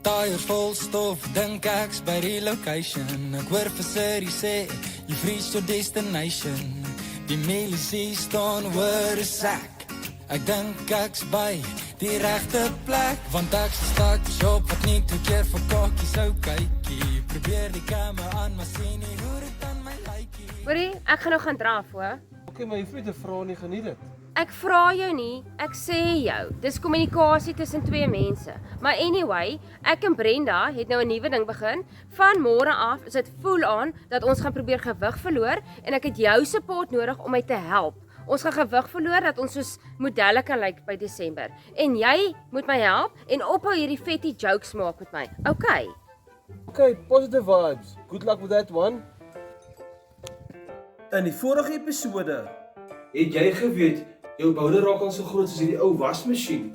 tyres vol stof, dink ek's by die location. Ek hoor vir Siri sê, you've reached your destination. Die milisie staan oor 'n sak. Ek dink ek's by die regte plek, want ek's 'n stadshop wat nie twee keer vir kakkie sou kykie. Probeer die kamer aan, maar sien nie hoe dit aan my lykie. Hoorie, ek gaan nou gaan draf, hoor. Okay, maar jy hoef nie te vra nie, geniet dit. Ek vra jou nie, ek sê jou. Dis kommunikasie tussen twee mense. Maar anyway, ek en Brenda het nou 'n nuwe ding begin. Van môre af is dit voel aan dat ons gaan probeer gewig verloor en ek het jou support nodig om my te help. Ons gaan gewig verloor dat ons soos modelle kan lyk by Desember. En jy moet my help en ophou hierdie vetty jokes maak met my. Okay. Okay, positive vibes. Good luck with that one. In die vorige episode het jy geweet jou boude raak al so groot soos hierdie ou wasmasjien.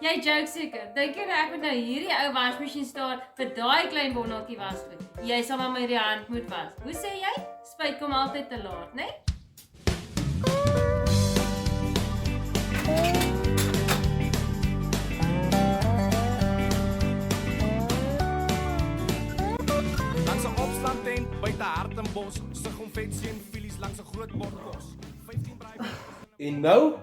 Jy joke seker. Dink jy ek moet nou hierdie ou wasmasjien staan vir daai klein bonneltjie wasgoed? Jy sal maar my die hand moet was. Hoe sê jy? Spyt kom altyd te laat, né? Langs 'n opstandtent buite Hartenbos, sig om vetsie en filies langs 'n groot bordkos. 15 braai. En nou?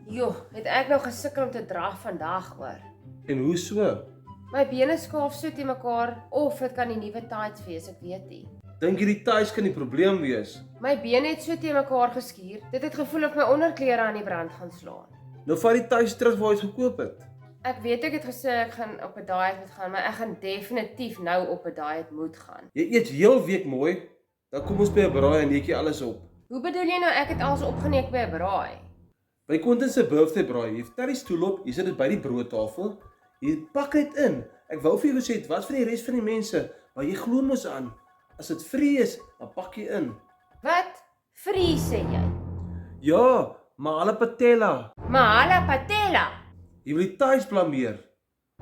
Jo, het ek nou gesukkel om te draf vandag, hoor. En hoe so? My bene skaaf so te mekaar of dit kan die nuwe tights wees, ek weet nie. Dink jy die ties kan die probleem wees? My bene het so te mekaar geskuur. Dit het gevoel of my onderklere aan die brand gaan slaan. Nou vat die ties terug waar jy het gekoop het. Ek weet ek het gesê ek gaan op 'n diet moet gaan, maar ek gaan definitief nou op 'n diet moet gaan. Jy eet heel week mooi, dan kom ons by 'n braai en eet jy alles op. Hoe bedoel jy nou ek het alles opgeneek by 'n braai? By Quentin se birthday braai, jy tel die stoel op, jy sit dit by die broodtafel, jy pak dit in. Ek wou vir jou gesê, wat vir die res van die mense, maar jy glo mos aan. As dit vrie is, dan pak jy in. Wat? Vries sê jy? Ja, maar alle patella. Mahala patella. Jy wil die ties blameer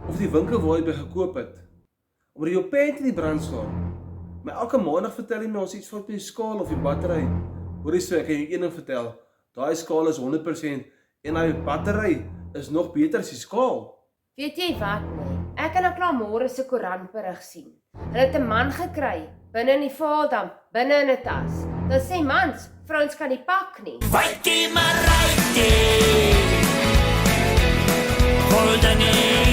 of die winkel waar jy by gekoop het. Omdat jou pent in die brand slaan. Maar elke maandag vertel jy my ons iets fout met die skaal of die battery. Hoorie so, ek kan jou een ding vertel. Daai skaal is 100% en daai battery is nog beter as die skaal. Weet jy wat nee? Ek kan nou klaar môre se koerantberig sien. Hulle het 'n man gekry binne in die Vaaldam, binne in 'n tas. Dan sê mans, vrouens kan nie pak nie. Fighty my righty, holding it.